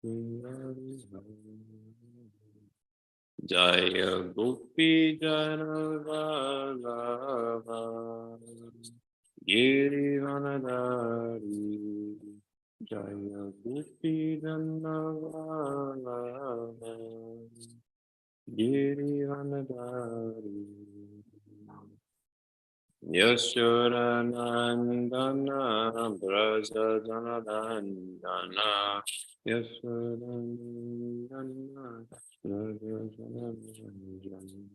Jaya Gopi Janavallabha Girivanadari Jaya Gopi Janavallabha Girivanadari Yashodanandana Braja Janadandana Yashodanandana Braja Janadandana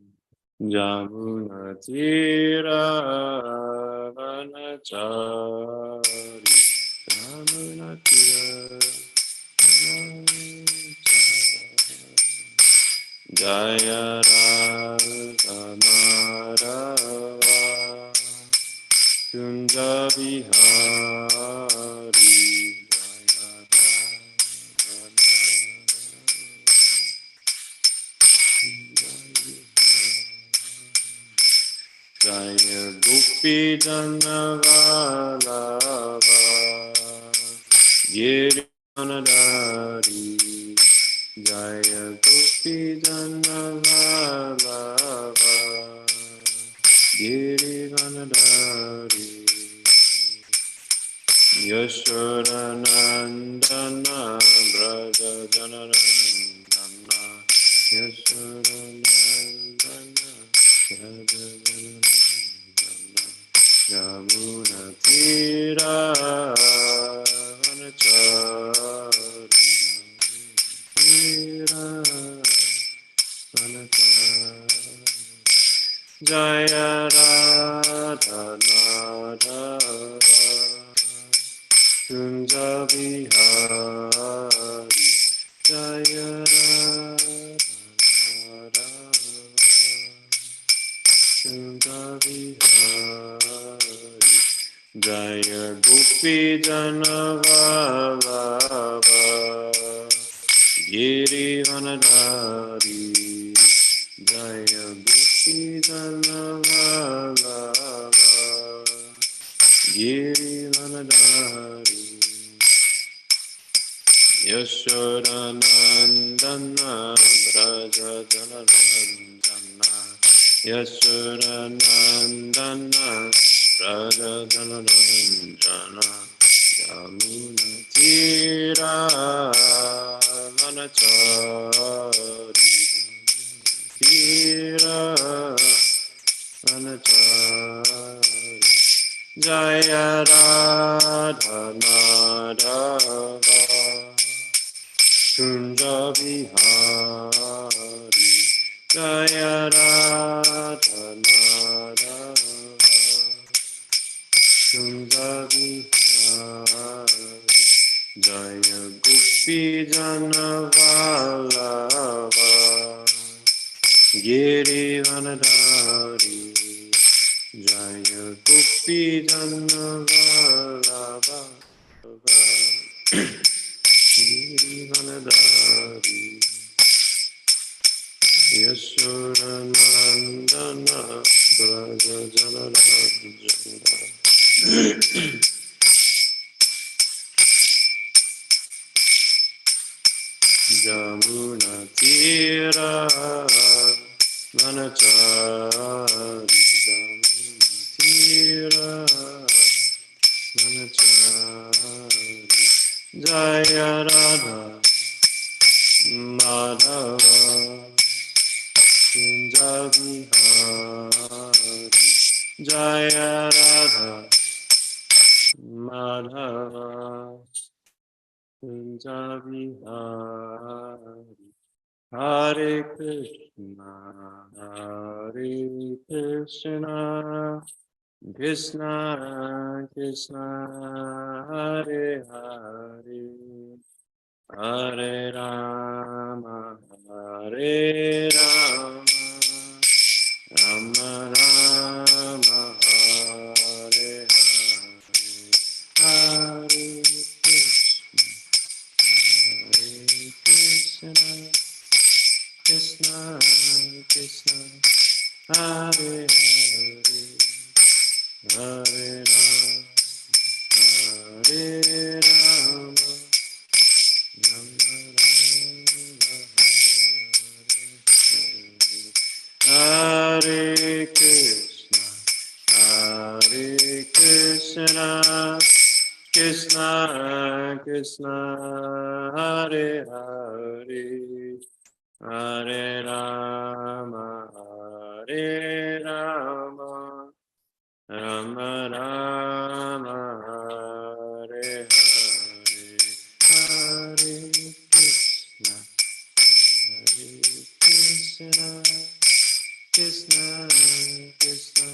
Jamuna Tira Vanachari Jamuna Tira Vanachari Jaya Radha Madhava Kunja Vihari Jaya Radha Jaya Gopi Janavallabha Girivanadari Jaya Gopi Janavallabha Girivanadari Yashodanandana Braja Janarandana Yashodanandana Braja Janarandana Yamuna Tira Vanachari Tira Vanachari Jaya Radha Madhava Kunja Vihari Jaya Radha Kunja Vihari Jaya Gopi Janavallabha Girivanadari Jaya Gopi Janavallabha Girivanadari Yashodanandana Braja Janarandana Yashodanandana Braja Janarandana Yamuna Tira Vanachari Tira Vanachari Jaya Radha Madhava Kunja Vihari Jaya Radha Madhava Kunja Vihari Jaya Gopi Janavallabha Girivanadari Jaya Gopi Janavallabha Girivanadari Yashodanandana Braja Janarandana Jamuna Tira Vanachari Jamuna Tira Vanachari Jaya Radha Madhava Kunja Vihari Jaya Radha Madhava Kunja Vihari Hare Krishna Krishna Krishna Hare Hare Hare Rama Hare Rama Rama Rama Hare Hare Krishna Krishna Krishna Hare Hare Hare Rama Hare Rama Rama Krishna Krishna Hare Hare Hare Rama Hare Rama Rama Rama Hare Hare Hare Krishna Krishna Krishna Krishna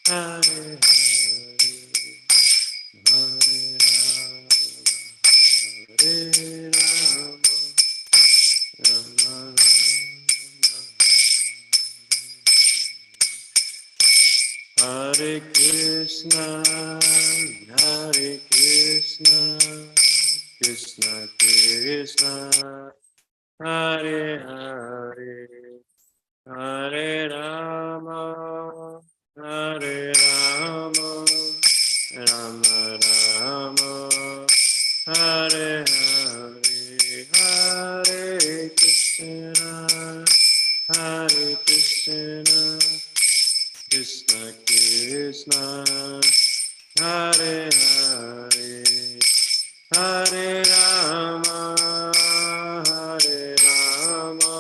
Hare Hare Hare Rama Rama Hare Krishna Krishna Krishna Hare Hare Hare Rama Hare Rama Rama Rama Hare Hare Hare Krishna Krishna Krishna Hare Hare Hare Rama Hare Rama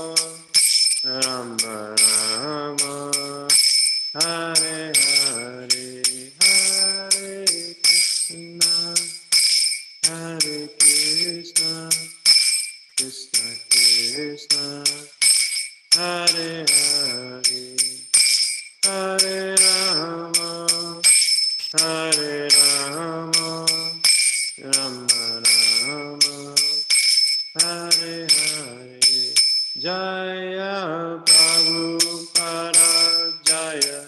Rama Rama Hare Hare Hare Krishna Krishna Krishna Hare Hare Hare Rama Hare Rama Rama Rama Hare Hare Jaya Prabhupada Jaya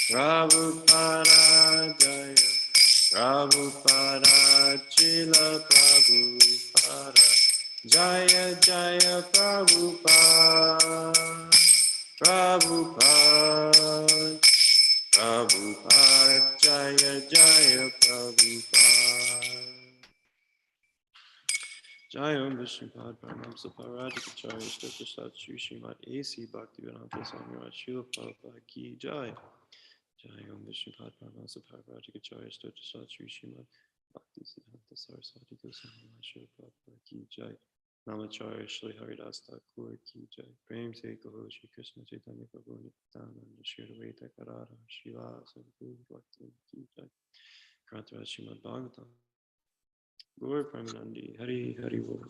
Prabhupada Jaya Prabhupada Chila Prabhupada Jaya Jaya Prabhupada Prabhupada Prabhupada Jaya Jaya Prabhupada Jaya Om Vishnupad Paramamsa Paradikacharya Stottasat Shri Srimad A.C. Bhaktivedanta Swami Raj Srila Prabhupada Ki Jaya Jaya Om Vishnupad Paramamsa Paradikacharya Stottasat Shri Srimad Bhaktisiddhanta Saraswati Goswami Raj Srila Prabhupada Ki Jaya Namacharya Shri Haridas Thakur Ki Jai Prem Se Kaho Shri Krishna Chaitanya Prabhu Nityananda Shri Advaita Karara Shiva Sadhguru Bhakti Ki Jai Granthara Srimad Bhagavatam Gaur Premanandi Hari Hari Bol.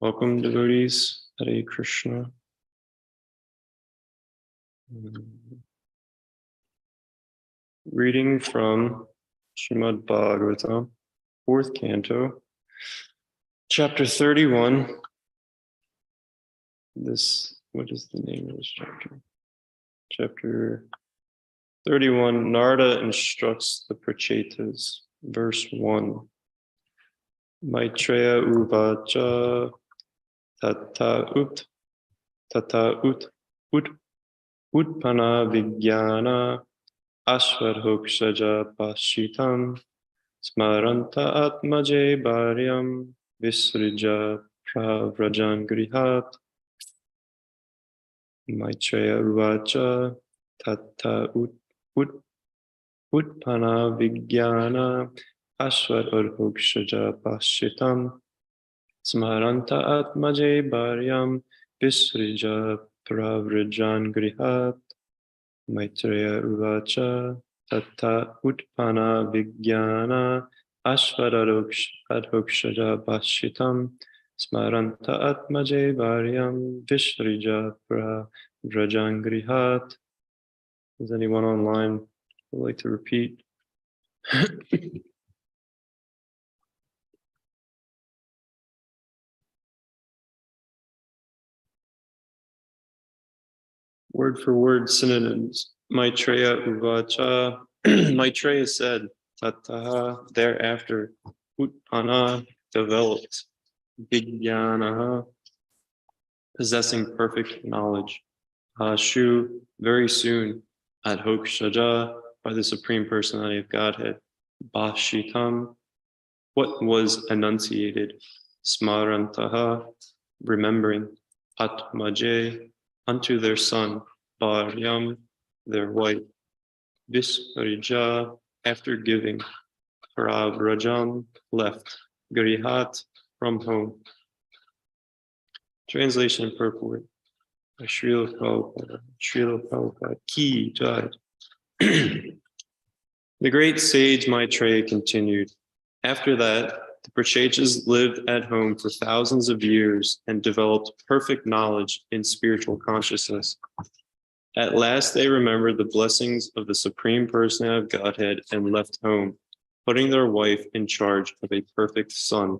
Welcome devotees, Hare Krishna. Reading from Srimad Bhagavatam, 4th Canto, Chapter 31. What is the name of this chapter? Chapter 31, Narada instructs the Prachetas, verse 1. Maitreya uvacha tata utpana vigyana ashvadhokshaja pashitam smaranta atmaje bharyam visrija pravrajan grihat. Maitreya uvacha tata utpana vigyana ashvadhokshaja pashitam smaranta atmaje bharyam visrija pravrajan grihat. Maitreya uvacha tata utpana vigyana ashvadhokshaja bashitam smaranta atmaje bharyam vishrija pravrajan grihat. Is anyone online who would like to repeat? Word for word synonyms. Maitreya uvacha. Maitreya said, tataha, thereafter. Utpana, developed. Vijnana, possessing perfect knowledge. Shu, very soon. Adhokshaja, by the Supreme Personality of Godhead. Bhashitam, what was enunciated. Smarantaha, remembering. Atmaje, unto their son. Bharyam, their wife. Visparija, after giving. Pravrajam, left. Grihat, from home. Translation and purport. Srila Prabhupada Ki Jai. The great sage Maitreya continued. After that, the Prachetas lived at home for thousands of years and developed perfect knowledge in spiritual consciousness. At last, they remembered the blessings of the Supreme Personality of Godhead and left home, putting their wife in charge of a perfect son.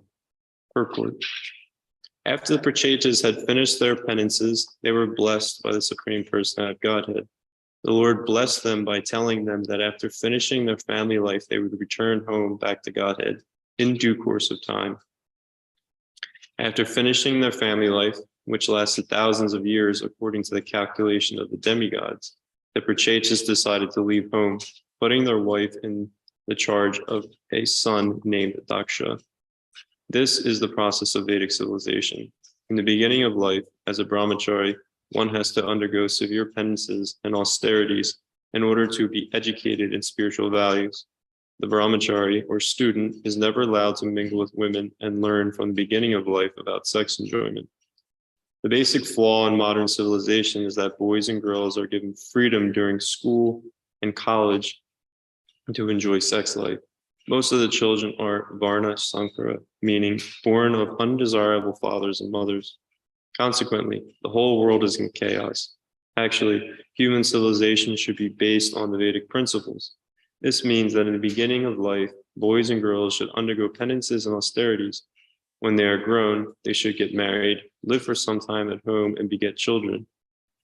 Purport. After the Prachetas had finished their penances, they were blessed by the Supreme Personality of Godhead. The Lord blessed them by telling them that after finishing their family life, they would return home back to Godhead in due course of time. After finishing their family life, which lasted thousands of years according to the calculation of the demigods, the Prachetas decided to leave home, putting their wife in the charge of a son named Daksha. This is the process of Vedic civilization. In the beginning of life, as a brahmachari, one has to undergo severe penances and austerities in order to be educated in spiritual values. The brahmachari, or student, is never allowed to mingle with women and learn from the beginning of life about sex enjoyment. The basic flaw in modern civilization is that boys and girls are given freedom during school and college to enjoy sex life. Most of the children are varna sankara, meaning born of undesirable fathers and mothers. Consequently, the whole world is in chaos. Actually, human civilization should be based on the Vedic principles. This means that in the beginning of life, boys and girls should undergo penances and austerities. When they are grown, they should get married, live for some time at home, and beget children.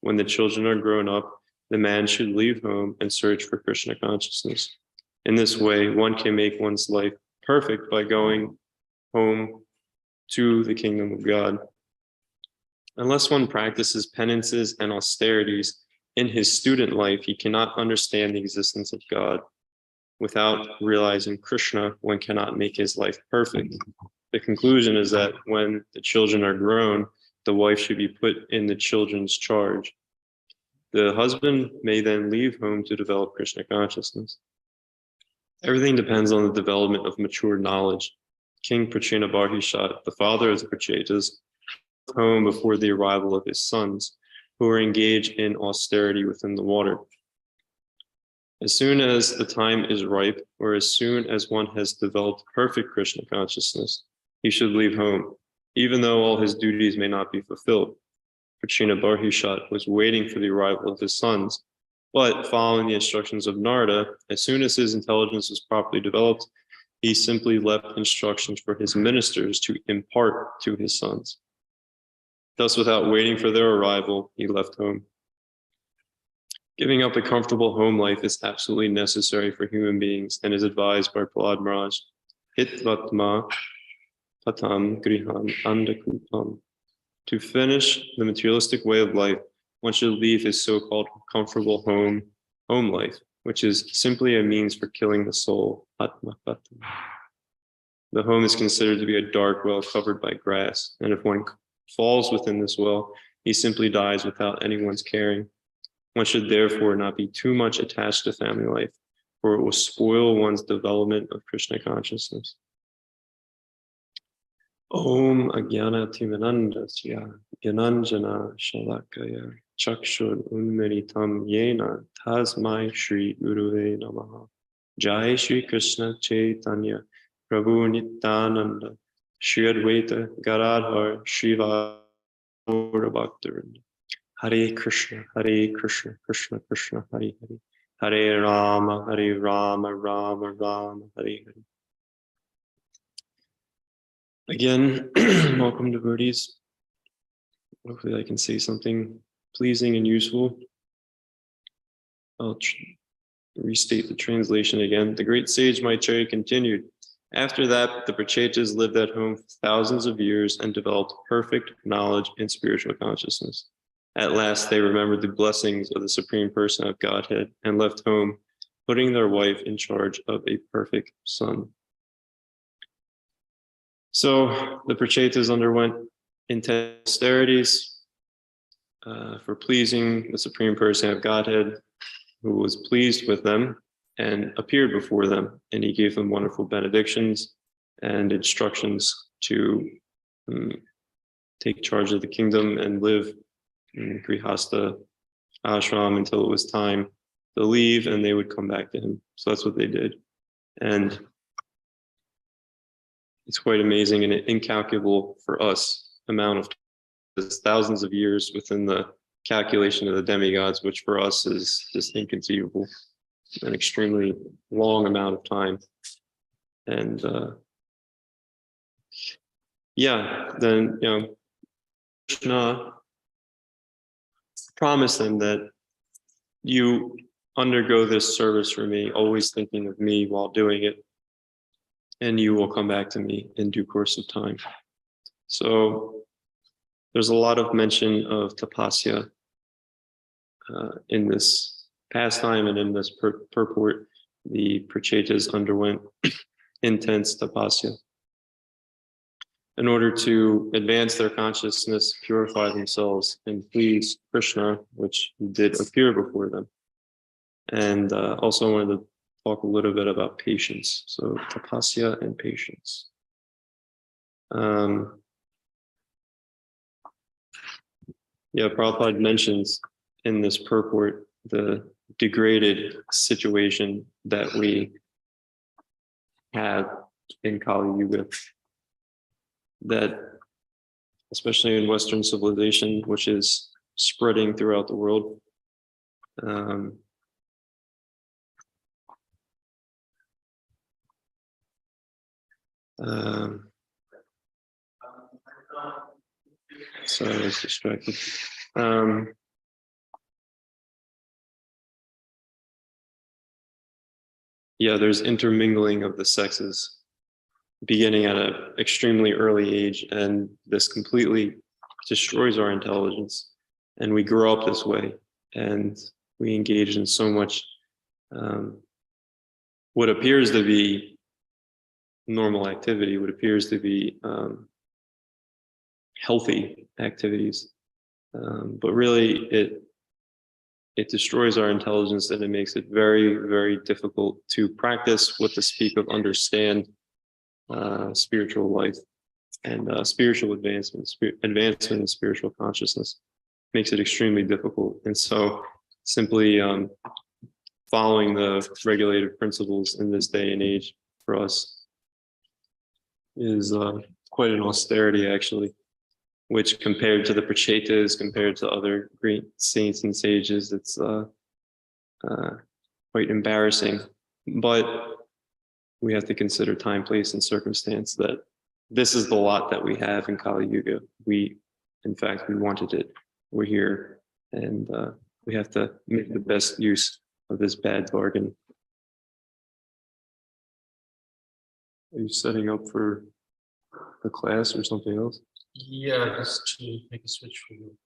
When the children are grown up, the man should leave home and search for Krishna consciousness. In this way, one can make one's life perfect by going home to the kingdom of God. Unless one practices penances and austerities in his student life, he cannot understand the existence of God. Without realizing Krishna, one cannot make his life perfect. The conclusion is that when the children are grown, the wife should be put in the children's charge. The husband may then leave home to develop Krishna consciousness. Everything depends on the development of mature knowledge. King Prachinabarhishat, the father of the Prachetas, left home before the arrival of his sons, who were engaged in austerity within the water. As soon as the time is ripe, or as soon as one has developed perfect Krishna consciousness, he should leave home, even though all his duties may not be fulfilled. Prachinabarhishat was waiting for the arrival of his sons, but following the instructions of Narada, as soon as his intelligence was properly developed, he simply left instructions for his ministers to impart to his sons. Thus, without waiting for their arrival, he left home. Giving up a comfortable home life is absolutely necessary for human beings and is advised by Prahlad Maharaj. Hitvatma patam grihan andakupam. To finish the materialistic way of life, one should leave his so-called comfortable home life, which is simply a means for killing the soul. The home is considered to be a dark well covered by grass, and if one falls within this well, he simply dies without anyone's caring. One should therefore not be too much attached to family life, for it will spoil one's development of Krishna consciousness. Om Ajnana Timanandasya Gyananjana Shalakaya Chakshur Unmeritam Yena Tasmai Shri Guruve Namaha. Jai Shri Krishna Chaitanya Prabhu Nityananda Shri Advaita Gadadhar Shiva Bhaktarinda. Hare Krishna, Krishna Krishna, Hare Hare. Hare Rama, Rama Rama, Hare Hare. Again, welcome devotees. Hopefully I can say something pleasing and useful. I'll restate the translation again. The great sage Maitreya continued. After that, the Prachetas lived at home for thousands of years and developed perfect knowledge and spiritual consciousness. At last, they remembered the blessings of the Supreme Person of Godhead and left home, putting their wife in charge of a perfect son. So the Prachetas underwent intense austerities for pleasing the Supreme Person of Godhead, who was pleased with them and appeared before them, and he gave them wonderful benedictions and instructions to take charge of the kingdom and live in Grihastha ashram until it was time to leave, and they would come back to him. So that's what they did. And it's quite amazing and incalculable for us amount of thousands of years within the calculation of the demigods, which for us is just inconceivable, an extremely long amount of time. And then Krishna promised them that you undergo this service for me, always thinking of me while doing it, and you will come back to me in due course of time. So there's a lot of mention of tapasya in this pastime and in this purport. The Prachetas underwent intense tapasya in order to advance their consciousness, purify themselves, and please Krishna, which did appear before them. And also I wanted to talk a little bit about patience. So tapasya and patience. Prabhupada mentions in this purport the degraded situation that we have in Kali Yuga, that especially in Western civilization, which is spreading throughout the world, sorry, I was distracted. There's intermingling of the sexes beginning at an extremely early age, and this completely destroys our intelligence. And we grow up this way, and we engage in so much what appears to be normal activity, what appears to be healthy activities, but really it destroys our intelligence, and it makes it very, very difficult to practice, what to speak of understand spiritual life and spiritual advancement in spiritual consciousness makes it extremely difficult. And so simply following the regulative principles in this day and age for us is quite an austerity, actually, which compared to the Prachetas, compared to other great saints and sages, it's quite embarrassing. But we have to consider time, place, and circumstance, that this is the lot that we have in Kali Yuga. In fact, we wanted it. We're here, and we have to make the best use of this bad bargain. Are you setting up for the class or something else? Yeah, just to make a switch for you.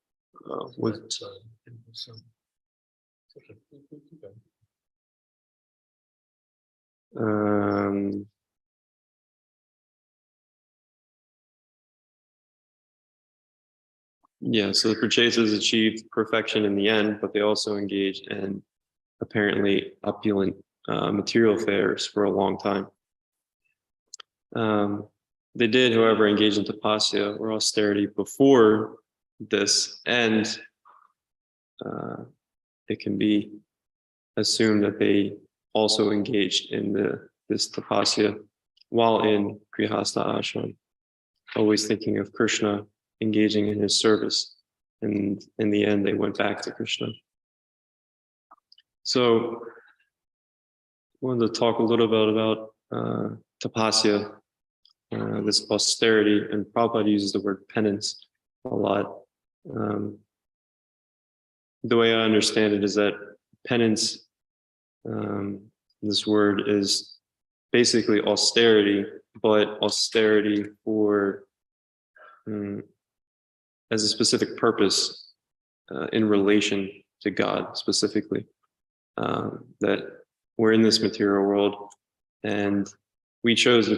So the Prachetas achieved perfection in the end, but they also engaged in apparently opulent material affairs for a long time. They did, however, engage in tapasya or austerity before this, and it can be assumed that they also engaged in this tapasya while in Grihastha ashram, always thinking of Krishna, engaging in his service. And in the end, they went back to Krishna. So I wanted to talk a little bit about tapasya, this austerity, and Prabhupada uses the word penance a lot. The way I understand it is that penance, this word is basically austerity, but austerity for as a specific purpose in relation to God specifically. That we're in this material world and we chose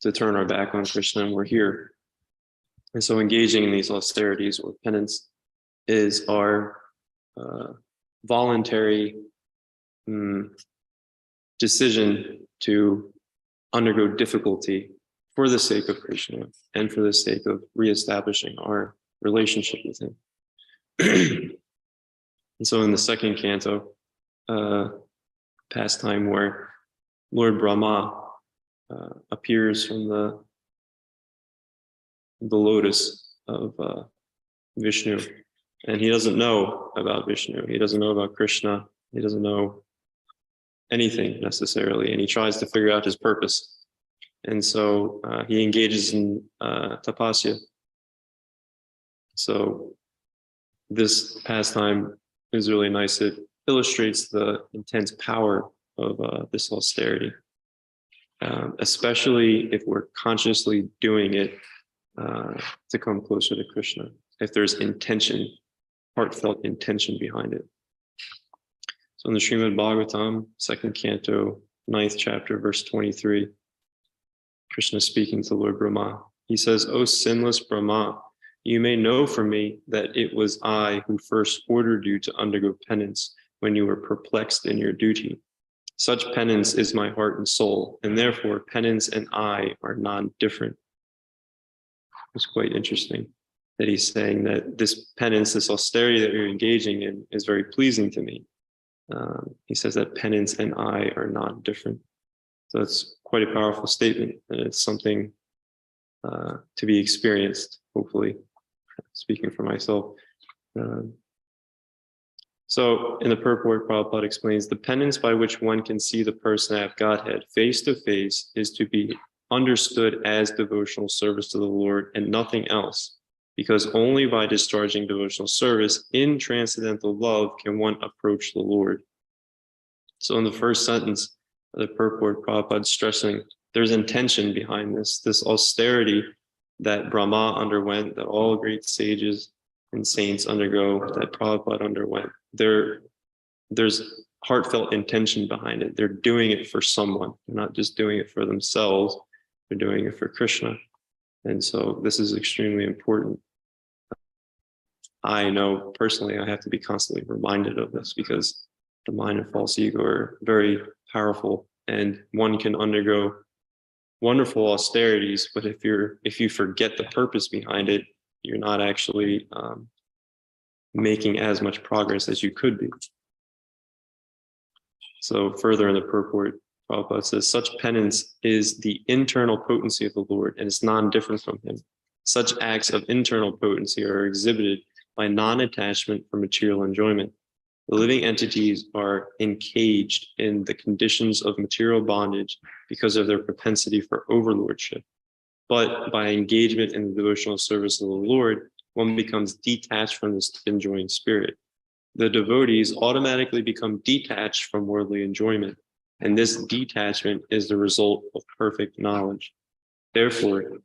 to turn our back on Krishna, and we're here. And so engaging in these austerities or penance is our voluntary decision to undergo difficulty for the sake of Krishna and for the sake of reestablishing our relationship with him. And so in the second canto, pastime where Lord Brahma appears from the lotus of Vishnu, and he doesn't know about Vishnu, he doesn't know about Krishna, he doesn't know anything necessarily, and he tries to figure out his purpose. And so he engages in tapasya. So this pastime is really nice. It illustrates the intense power of this austerity, especially if we're consciously doing it to come closer to Krishna, if there's intention, heartfelt intention behind it. So in the Srimad Bhagavatam, 2nd canto, 9th chapter, verse 23, Krishna speaking to Lord Brahma, he says, "O sinless Brahma, you may know from me that it was I who first ordered you to undergo penance when you were perplexed in your duty. Such penance is my heart and soul, and therefore penance and I are non-different." It's quite interesting that he's saying that this penance, this austerity that you're engaging in is very pleasing to me. He says that penance and I are not different. So it's quite a powerful statement, and it's something to be experienced, hopefully, speaking for myself. So in the purport, Prabhupada explains, the penance by which one can see the personality of Godhead face to face is to be understood as devotional service to the Lord and nothing else, because only by discharging devotional service in transcendental love can one approach the Lord. So in the first sentence of the purport, Prabhupada is stressing there's intention behind this austerity that Brahma underwent, that all great sages and saints undergo, that Prabhupada underwent. There's heartfelt intention behind it. They're doing it for someone. They're not just doing it for themselves. They're doing it for Krishna. And so this is extremely important. I know personally I have to be constantly reminded of this because the mind and false ego are very powerful, and one can undergo wonderful austerities, but if you forget the purpose behind it, you're not actually making as much progress as you could be. So further in the purport, Prabhupada says, such penance is the internal potency of the Lord, and it's non-different from him. Such acts of internal potency are exhibited by non-attachment for material enjoyment. The living entities are encaged in the conditions of material bondage because of their propensity for overlordship. But by engagement in the devotional service of the Lord, one becomes detached from this enjoying spirit. The devotees automatically become detached from worldly enjoyment, and this detachment is the result of perfect knowledge. Therefore,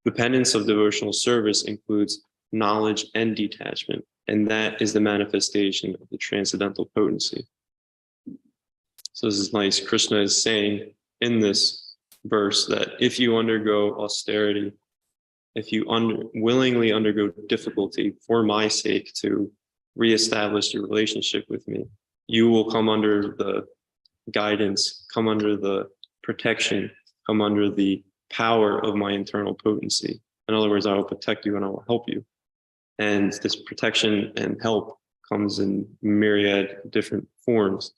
the penance of devotional service includes knowledge and detachment, and that is the manifestation of the transcendental potency. So this is nice. Krishna is saying in this verse that if you undergo austerity, if you willingly undergo difficulty for my sake to reestablish your relationship with me, you will come under the guidance, come under the protection, come under the power of my internal potency. In other words, I will protect you and I will help you. And this protection and help comes in myriad different forms.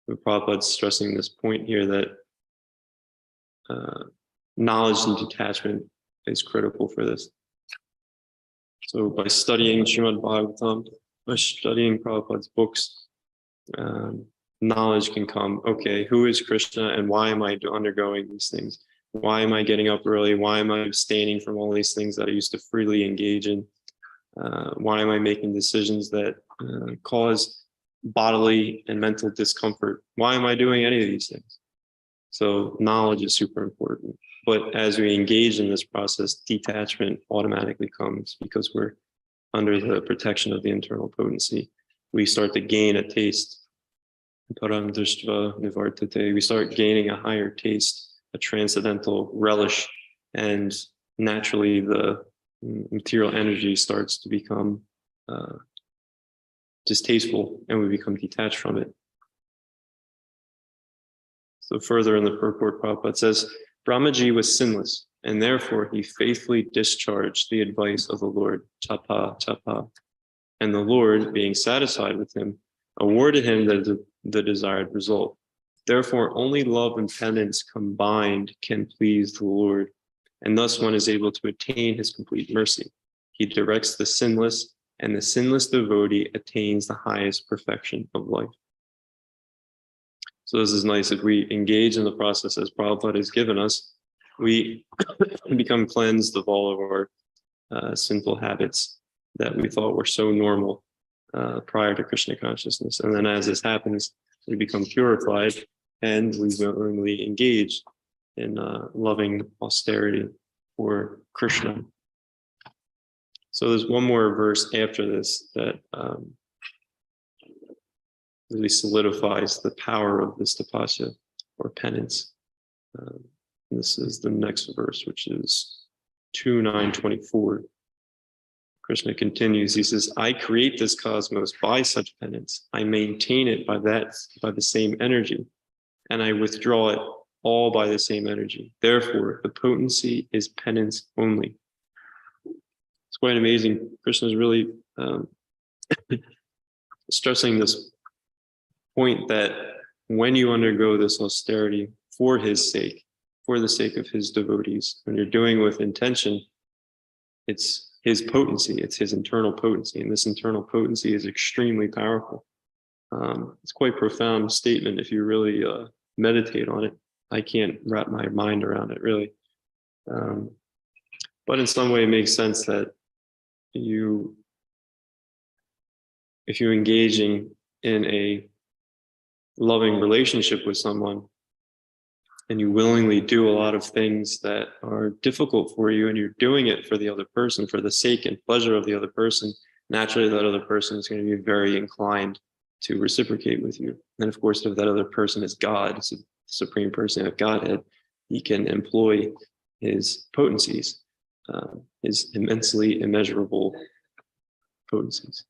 Prabhupada's stressing this point here that knowledge and detachment is critical for this. So by studying Srimad Bhagavatam, by studying Prabhupada's books, knowledge can come. Okay, who is Krishna and why am I undergoing these things? Why am I getting up early? Why am I abstaining from all these things that I used to freely engage in? Why am I making decisions that cause bodily and mental discomfort. Why am I doing any of these things? So knowledge is super important. But as we engage in this process, detachment automatically comes because we're under the protection of the internal potency. We start to gain a taste. We start gaining a higher taste, a transcendental relish, and naturally the material energy starts to become distasteful, and we become detached from it. So further in the purport, Prabhupada says, Brahmaji was sinless, and therefore he faithfully discharged the advice of the Lord, tapa, tapa. And the Lord, being satisfied with him, awarded him the desired result. Therefore, only love and penance combined can please the Lord, and thus one is able to attain his complete mercy. He directs the sinless, and the sinless devotee attains the highest perfection of life. So this is nice. If we engage in the process as Prabhupada has given us, we become cleansed of all of our sinful habits that we thought were so normal prior to Krishna consciousness. And then as this happens, we become purified and we willingly engage in loving austerity for Krishna. So there's one more verse after this that really solidifies the power of this tapasya or penance. This is the next verse, which is 2:9:24. Krishna continues, he says, I create this cosmos by such penance. I maintain it by the same energy, and I withdraw it all by the same energy. Therefore, the potency is penance only. It's quite amazing. Krishna is really stressing this point that when you undergo this austerity for his sake, for the sake of his devotees, when you're doing with intention, it's his potency, it's his internal potency, and this internal potency is extremely powerful. It's quite a profound statement if you really meditate on it. I can't wrap my mind around it, really. But in some way, it makes sense that if you're engaging in a loving relationship with someone, and you willingly do a lot of things that are difficult for you, and you're doing it for the other person, for the sake and pleasure of the other person, naturally that other person is going to be very inclined to reciprocate with you. And of course, if that other person is God, it's a supreme person of Godhead, he can employ his potencies, his immensely immeasurable potencies.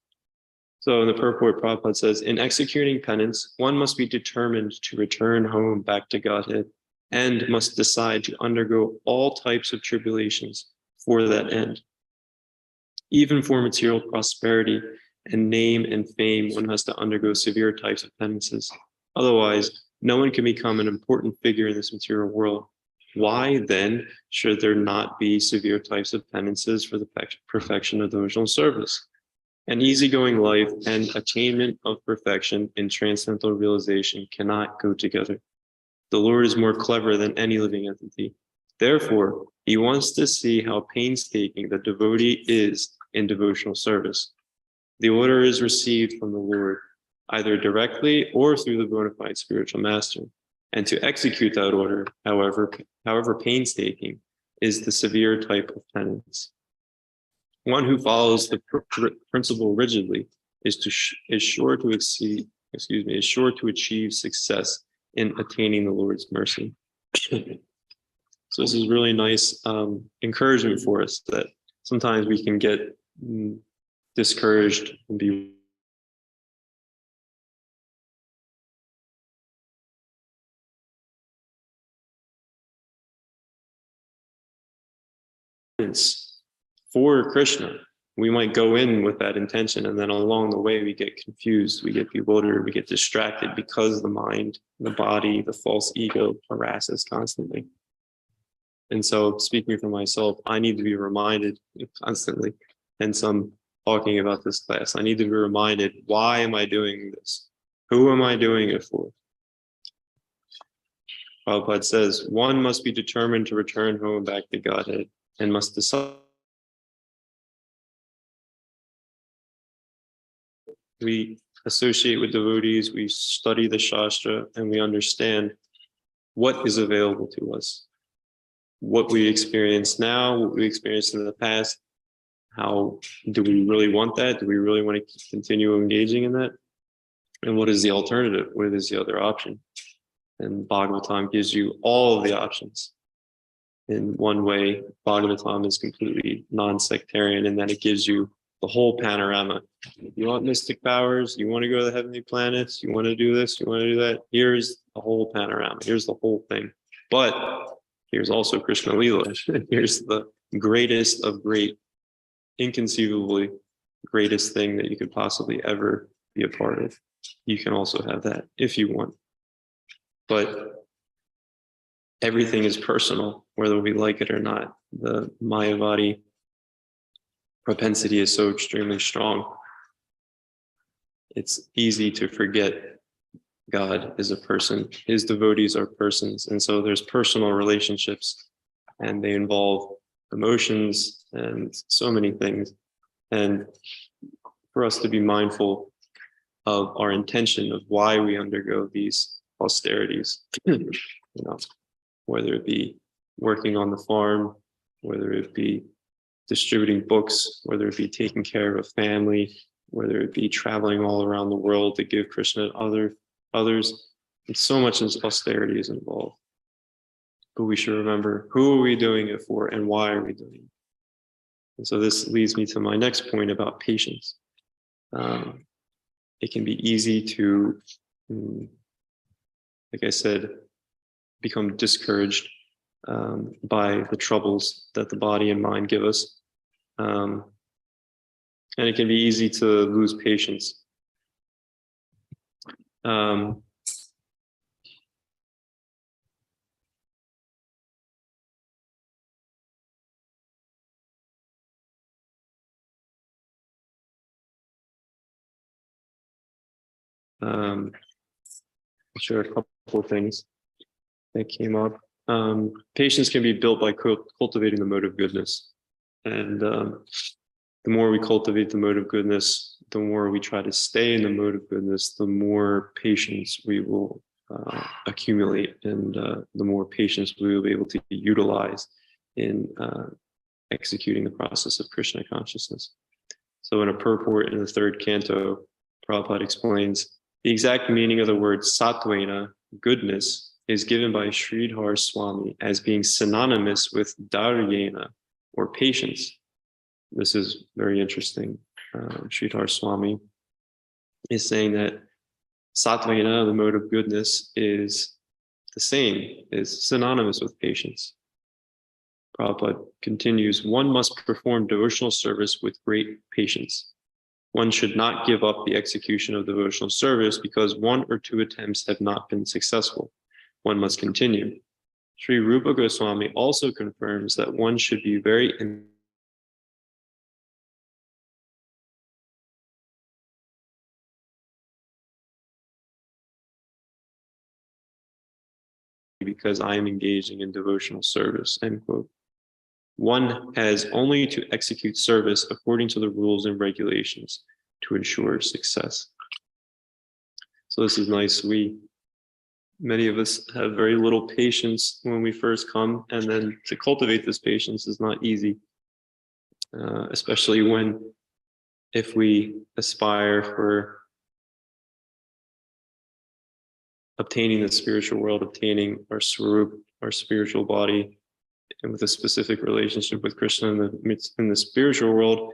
So in the purport, Prabhupada says, in executing penance, one must be determined to return home back to Godhead and must decide to undergo all types of tribulations for that end. Even for material prosperity and name and fame, one has to undergo severe types of penances. Otherwise, no one can become an important figure in this material world. Why then should there not be severe types of penances for the perfection of devotional service? An easygoing life and attainment of perfection in transcendental realization cannot go together. The Lord is more clever than any living entity. Therefore, he wants to see how painstaking the devotee is in devotional service. The order is received from the Lord, either directly or through the bona fide spiritual master. And to execute that order, however painstaking, is the severe type of penance. One who follows the principle rigidly is sure to achieve success in attaining the Lord's mercy. So this is really nice encouragement for us that sometimes we can get discouraged and be for Krishna. We might go in with that intention, and then along the way we get confused, we get bewildered, we get distracted because the mind, the body, the false ego harasses constantly. And so, speaking for myself, I need to be reminded constantly, hence I'm talking about this class. I need to be reminded, why am I doing this? Who am I doing it for? Prabhupada says, one must be determined to return home back to Godhead and must decide. We associate with devotees, we study the Shastra, and we understand what is available to us, what we experience now, what we experienced in the past. How do we really want that? Do we really want to continue engaging in that? And what is the alternative? What is the other option? And Bhagavatam gives you all of the options. In one way, Bhagavatam is completely non-sectarian in that it gives you the whole panorama. You want mystic powers, you want to go to the heavenly planets, you want to do this, you want to do that. Here's the whole panorama. Here's the whole thing. But here's also Krishna Lila. Here's the greatest of great, inconceivably greatest thing that you could possibly ever be a part of. You can also have that if you want. But everything is personal, whether we like it or not. The Mayavadi propensity is so extremely strong. It's easy to forget God is a person. His devotees are persons. And so there's personal relationships, and they involve emotions and so many things. And for us to be mindful of our intention of why we undergo these austerities, whether it be working on the farm, whether it be distributing books, whether it be taking care of a family, whether it be traveling all around the world to give Krishna to others. And so much austerity is involved. But we should remember, who are we doing it for and why are we doing it? And so this leads me to my next point about patience. It can be easy to, like I said, become discouraged by the troubles that the body and mind give us. And it can be easy to lose patience. I'll share a couple of things that came up. Patience can be built by cultivating the mode of goodness. And the more we cultivate the mode of goodness, the more we try to stay in the mode of goodness, the more patience we will accumulate, and the more patience we will be able to utilize in executing the process of Krishna consciousness. So in a purport in the third canto, Prabhupada explains, the exact meaning of the word sattvena, goodness, is given by Sridhar Swami as being synonymous with dharyena, or patience. This is very interesting. Sridhar Swami is saying that sattvena, the mode of goodness, is the same, is synonymous with patience. Prabhupada continues, one must perform devotional service with great patience. One should not give up the execution of devotional service because one or two attempts have not been successful. One must continue. Sri Rupa Goswami also confirms that one should be very because I am engaging in devotional service, end quote. One has only to execute service according to the rules and regulations to ensure success. So this is nice. Many of us have very little patience when we first come, and then to cultivate this patience is not easy, especially if we aspire for obtaining the spiritual world, obtaining our swarup, our spiritual body, and with a specific relationship with Krishna in the spiritual world,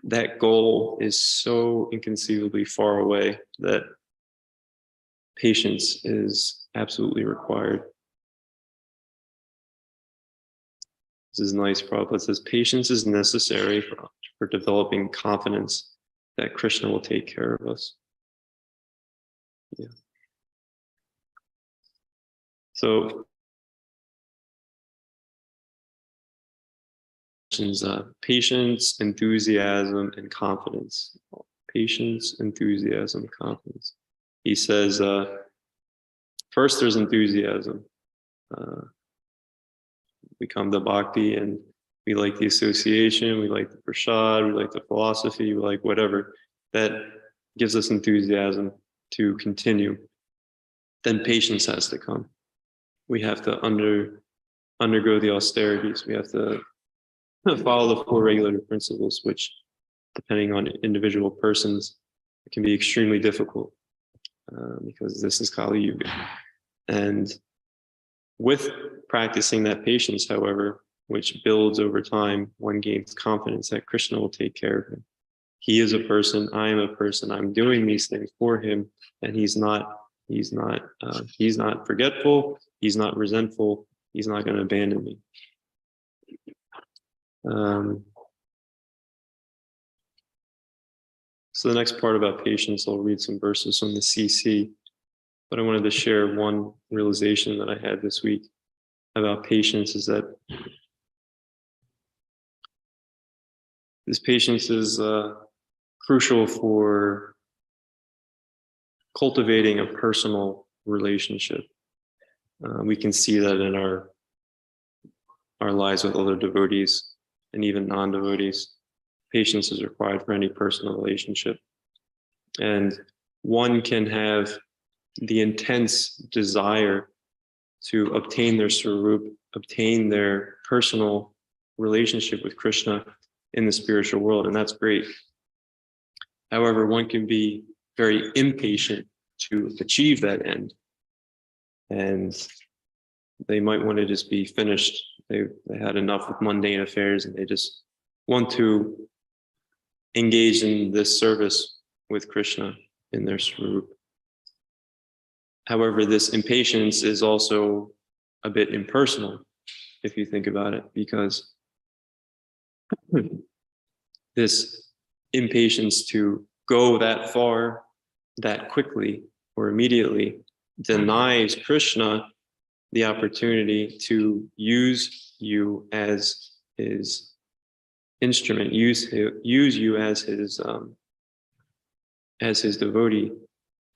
that goal is so inconceivably far away that patience is absolutely required. This is nice. Prabhupada says, patience is necessary for developing confidence that Krishna will take care of us. Yeah. So, patience, enthusiasm, and confidence. Patience, enthusiasm, confidence. He says, first there's enthusiasm. We come to bhakti and we like the association, we like the prasad, we like the philosophy, we like whatever. That gives us enthusiasm to continue, then patience has to come. We have to undergo the austerities. We have to follow the 4 regulative principles, which, depending on individual persons, it can be extremely difficult because this is Kali Yuga. And with practicing that patience, however, which builds over time, one gains confidence that Krishna will take care of him. He is a person, I am a person, I'm doing these things for him, and he's not forgetful, he's not resentful, he's not going to abandon me. So the next part about patience, I'll read some verses from the CC, but I wanted to share one realization that I had this week about patience, is that this patience is crucial for cultivating a personal relationship. We can see that in our lives with other devotees and even non-devotees. Patience is required for any personal relationship. And one can have the intense desire to obtain their swarup, obtain their personal relationship with Krishna in the spiritual world, and that's great. However, one can be very impatient to achieve that end, and they might want to just be finished. They had enough with mundane affairs, and they just want to engage in this service with Krishna in their swarup. However, this impatience is also a bit impersonal, if you think about it, because this impatience to go that far, that quickly or immediately, denies Krishna the opportunity to use you as his instrument, use you as his devotee,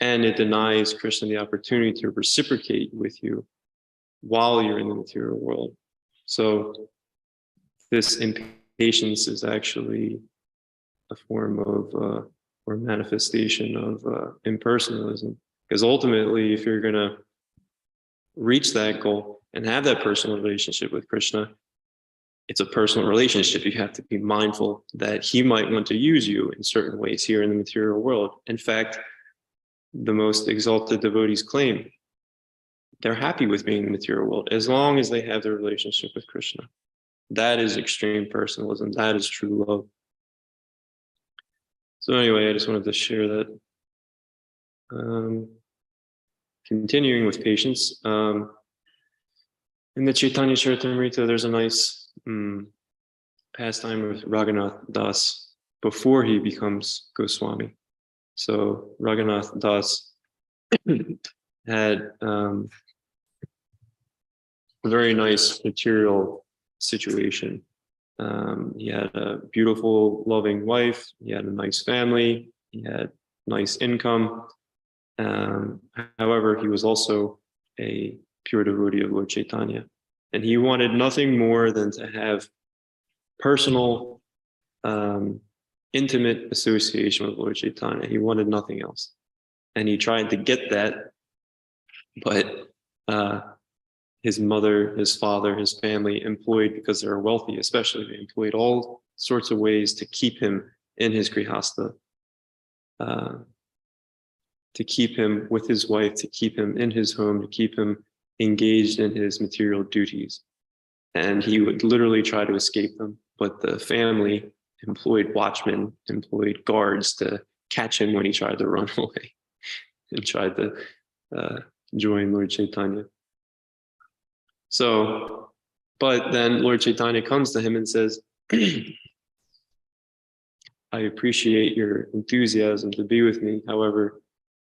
and it denies Krishna the opportunity to reciprocate with you while you're in the material world. So this impatience is actually a form of or manifestation of impersonalism, because ultimately, if you're going to reach that goal and have that personal relationship with Krishna, it's a personal relationship. You have to be mindful that he might want to use you in certain ways here in the material world. In fact, the most exalted devotees claim they're happy with being in the material world as long as they have their relationship with Krishna. That is extreme personalism. That is true love. So anyway, I just wanted to share that. Continuing with patience, in the Chaitanya Charitamrita, there's a nice pastime with Raghunath Das before he becomes Goswami. So Raghunath Das had a very nice material situation. He had a beautiful, loving wife. He had a nice family. He had nice income. However, he was also a pure devotee of Lord Chaitanya, and he wanted nothing more than to have personal, intimate association with Lord Chaitanya. He wanted nothing else, and he tried to get that, but his mother, his father, his family employed, because they were wealthy especially, they employed all sorts of ways to keep him in his grihastha, to keep him with his wife, to keep him in his home, to keep him engaged in his material duties. And he would literally try to escape them, but the family employed watchmen, employed guards to catch him when he tried to run away and tried to join Lord Chaitanya. So, but then Lord Chaitanya comes to him and says, I appreciate your enthusiasm to be with me. However,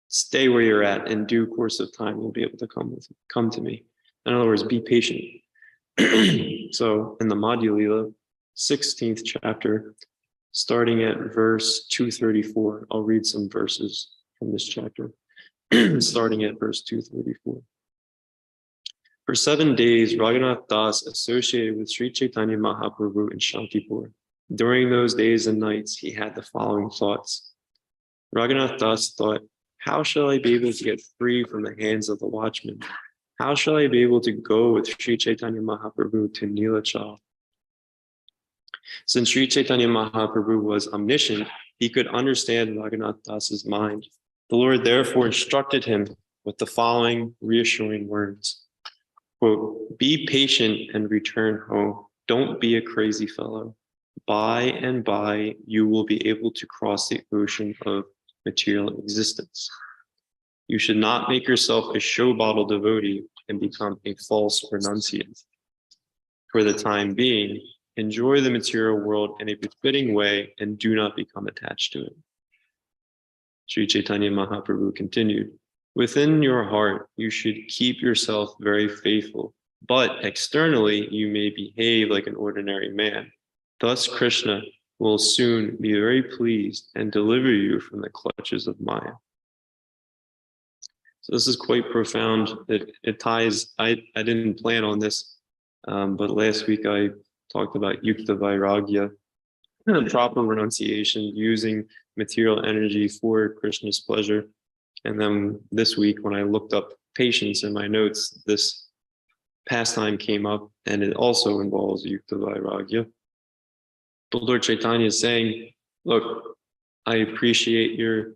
stay where you're at. In due course of time, you'll be able to come to me. In other words, be patient. So in the Madhya Lila, 16th chapter, starting at verse 234, I'll read some verses from this chapter, starting at verse 234. For 7 days, Raghunath Das associated with Sri Chaitanya Mahaprabhu in Shantipur. During those days and nights, he had the following thoughts. Raghunath Das thought, how shall I be able to get free from the hands of the watchman? How shall I be able to go with Sri Chaitanya Mahaprabhu to Nilachal? Since Sri Chaitanya Mahaprabhu was omniscient, he could understand Raghunath Das's mind. The Lord therefore instructed him with the following reassuring words. Quote, be patient and return home. Don't be a crazy fellow. By and by, you will be able to cross the ocean of material existence. You should not make yourself a show bottle devotee and become a false renunciant. For the time being, enjoy the material world in a befitting way and do not become attached to it. Sri Chaitanya Mahaprabhu continued, within your heart, you should keep yourself very faithful, but externally, you may behave like an ordinary man. Thus, Krishna will soon be very pleased and deliver you from the clutches of Maya. So this is quite profound. It ties, I didn't plan on this, but last week I talked about yukta vairagya, proper renunciation, using material energy for Krishna's pleasure. And then this week, when I looked up patience in my notes, this pastime came up, and it also involves yukta vairagya. But Lord Chaitanya is saying, look, I appreciate your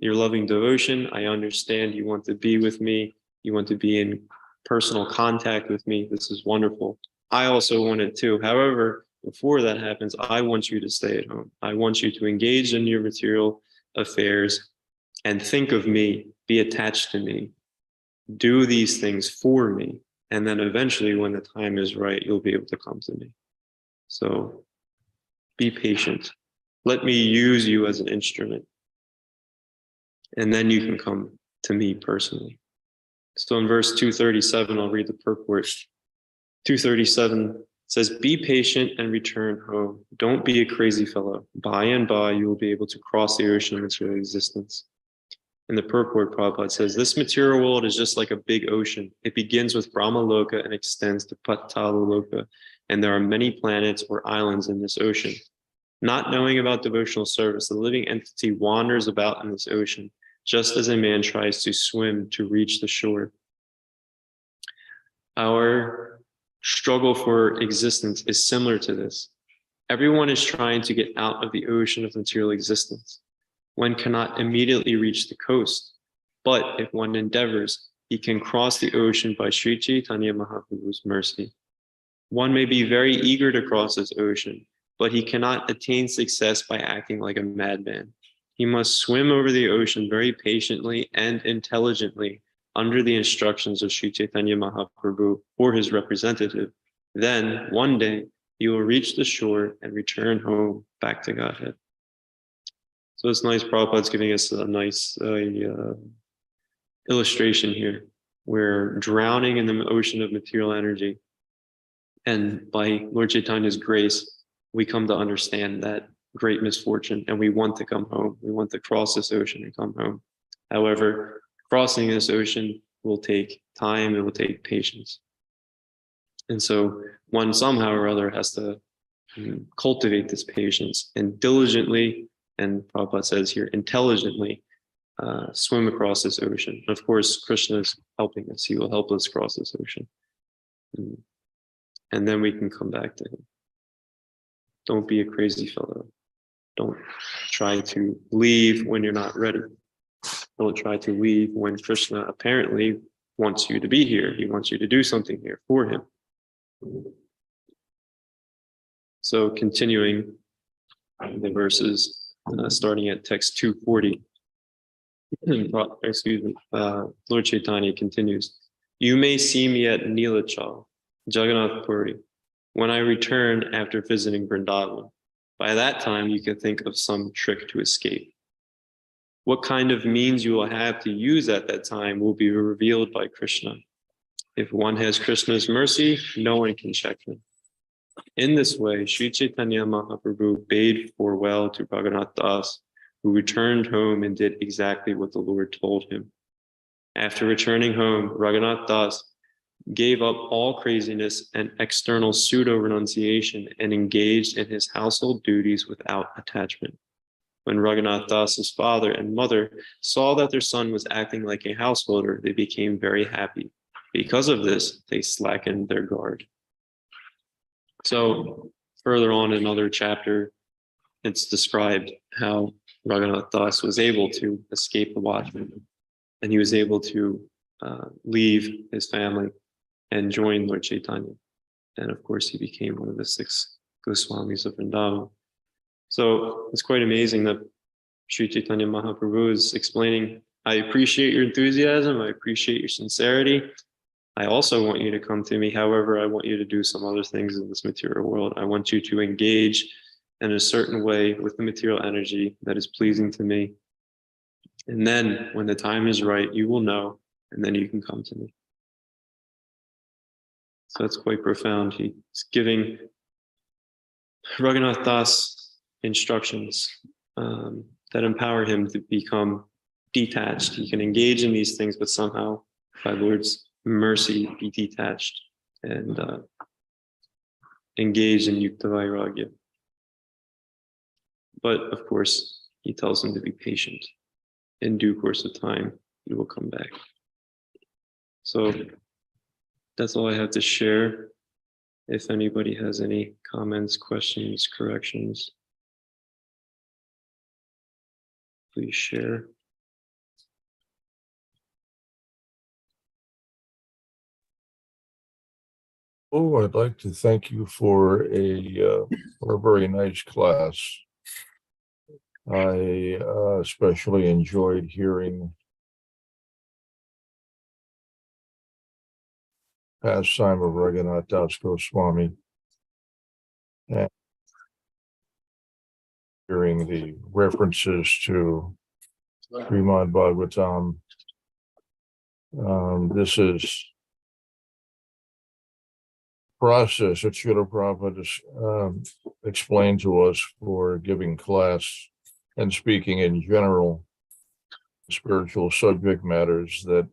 loving devotion. I understand you want to be with me. You want to be in personal contact with me. This is wonderful. I also want it too. However, before that happens, I want you to stay at home. I want you to engage in your material affairs and think of me, be attached to me, do these things for me. And then eventually, when the time is right, you'll be able to come to me. So be patient. Let me use you as an instrument. And then you can come to me personally. So in verse 237, I'll read the purport. 237 says, be patient and return home. Don't be a crazy fellow. By and by, you will be able to cross the ocean of material existence. In the purport, Prabhupada says, this material world is just like a big ocean. It begins with Brahma Loka and extends to Patala Loka. And there are many planets or islands in this ocean. Not knowing about devotional service, the living entity wanders about in this ocean, just as a man tries to swim to reach the shore. Our struggle for existence is similar to this. Everyone is trying to get out of the ocean of material existence. One cannot immediately reach the coast, but if one endeavors, he can cross the ocean by Sri Chaitanya Mahaprabhu's mercy. One may be very eager to cross this ocean, but he cannot attain success by acting like a madman. He must swim over the ocean very patiently and intelligently under the instructions of Sri Chaitanya Mahaprabhu or his representative. Then, one day, he will reach the shore and return home back to Godhead. So it's nice, Prabhupada's giving us a nice illustration here. We're drowning in the ocean of material energy. And by Lord Chaitanya's grace, we come to understand that great misfortune, and we want to come home. We want to cross this ocean and come home. However, crossing this ocean will take time, it will take patience. And so one somehow or other has to cultivate this patience and diligently, and Prabhupada says here, intelligently swim across this ocean. Of course, Krishna is helping us. He will help us cross this ocean. And then we can come back to him. Don't be a crazy fellow. Don't try to leave when you're not ready. Don't try to leave when Krishna apparently wants you to be here. He wants you to do something here for him. So continuing the verses, starting at text 240. Excuse me. Lord Chaitanya continues. You may see me at Nilachal, Jagannath Puri, when I return after visiting Vrindavan. By that time, you can think of some trick to escape. What kind of means you will have to use at that time will be revealed by Krishna. If one has Krishna's mercy, no one can check him. In this way, Sri Chaitanya Mahaprabhu bade farewell to Bhagavatam Das, who returned home and did exactly what the Lord told him. After returning home, Raghunath Das gave up all craziness and external pseudo-renunciation and engaged in his household duties without attachment. When Raghunath Das's father and mother saw that their son was acting like a householder, they became very happy. Because of this, they slackened their guard. So further on in another chapter, it's described how Raghunath Das was able to escape the watchman, and he was able to leave his family and join Lord Chaitanya. And of course, he became one of the 6 Goswamis of Vrindavan. So it's quite amazing that Sri Chaitanya Mahaprabhu is explaining, I appreciate your enthusiasm, I appreciate your sincerity. I also want you to come to me. However, I want you to do some other things in this material world. I want you to engage in a certain way with the material energy that is pleasing to me. And then when the time is right, you will know, and then you can come to me. So that's quite profound. He's giving Raghunath Das instructions that empower him to become detached. He can engage in these things, but somehow, by Lord's mercy, be detached and engage in Yukta Vairagya. But of course, he tells him to be patient. In due course of time, he will come back. So that's all I have to share. If anybody has any comments, questions, corrections, please share. Oh, I'd like to thank you for a very nice class. I especially enjoyed hearing pastime of Raghunath Das Goswami and hearing the references to Srimad Bhagavatam. This is process that Srila Prabhupada explained to us for giving class and speaking in general spiritual subject matters that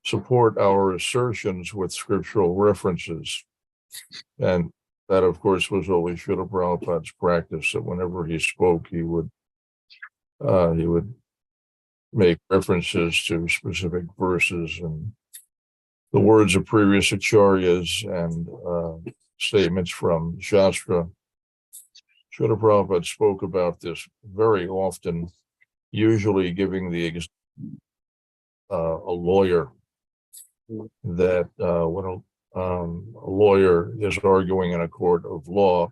support our assertions with scriptural references. And that, of course, was always Srila Prabhupada's practice, that whenever he spoke, he would make references to specific verses and the words of previous acharyas and statements from Shastra. Srila Prabhupada spoke about this very often, usually giving the a lawyer that when a lawyer is arguing in a court of law,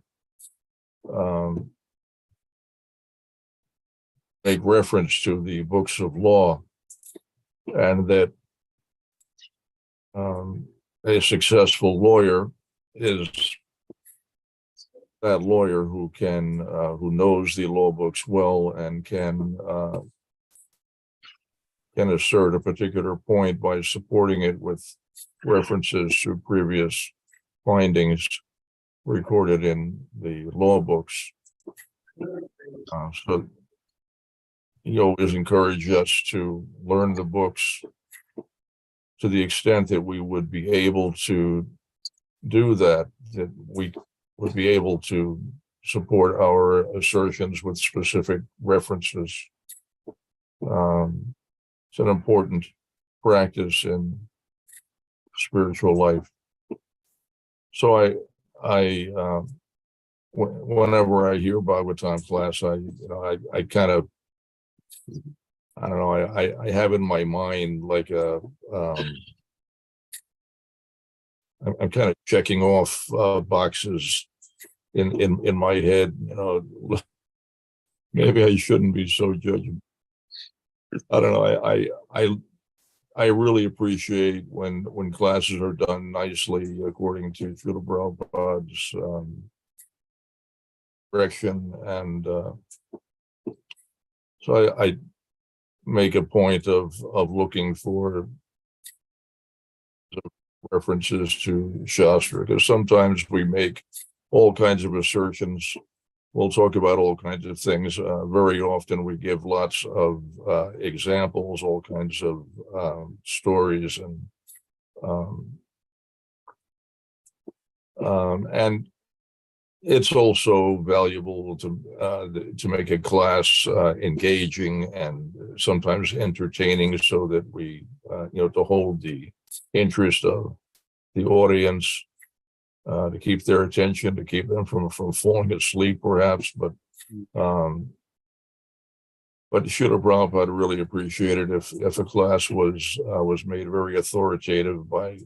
make reference to the books of law, and that a successful lawyer is that lawyer who can who knows the law books well and can assert a particular point by supporting it with references to previous findings recorded in the law books. So he always encouraged us to learn the books to the extent that we would be able to do that, that we would be able to support our assertions with specific references. It's an important practice in spiritual life. So whenever I hear Bhagavatam class, I kind of, I don't know, I have in my mind like I'm kind of checking off boxes in my head. Maybe I shouldn't be so judgmental. I don't know. I really appreciate when classes are done nicely according to Srila Prabhupada's direction, and so I make a point of looking for references to Shastra, because sometimes we make all kinds of assertions. We'll talk about all kinds of things. Very often we give lots of examples, all kinds of stories, and it's also valuable to make a class engaging and sometimes entertaining, so that we to hold the interest of the audience, to keep their attention, to keep them from falling asleep perhaps. But Srila Prabhupada really appreciated if a class was made very authoritative by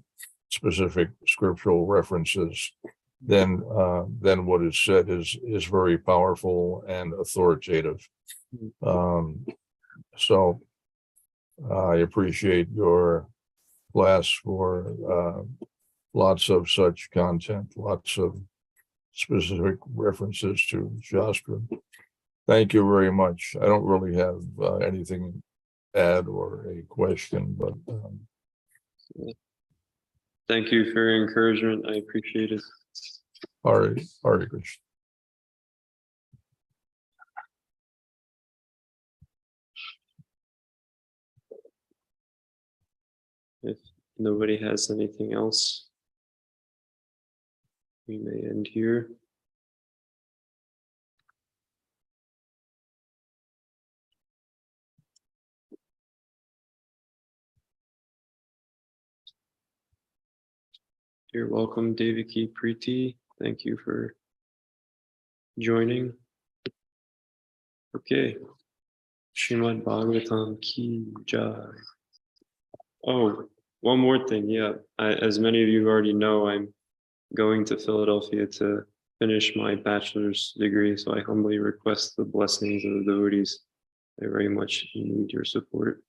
specific scriptural references. Then what is said is very powerful and authoritative. So I appreciate your class for lots of such content, lots of specific references to Shastra. Thank you very much. I don't really have anything to add or a question, but thank you for your encouragement. I appreciate it. Hare Krishna. If nobody has anything else, we may end here. You're welcome, Devaki Preeti. Thank you for joining. Okay. Srimad Bhagavatam ki jai. Oh, one more thing. Yeah. As many of you already know, I'm going to Philadelphia to finish my bachelor's degree. So I humbly request the blessings of the devotees. I very much need your support.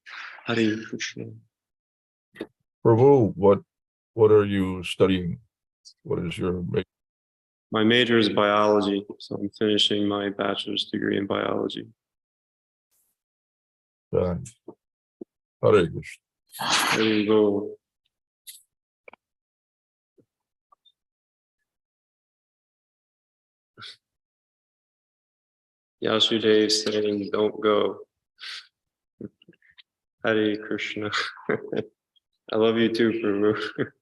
Hare Krishna. Prabhu, what are you studying? What is your major? My major is biology, so I'm finishing my bachelor's degree in biology. Hare Krishna. There you go. Yasudev saying, don't go. Hare Krishna. I love you too, Prabhu.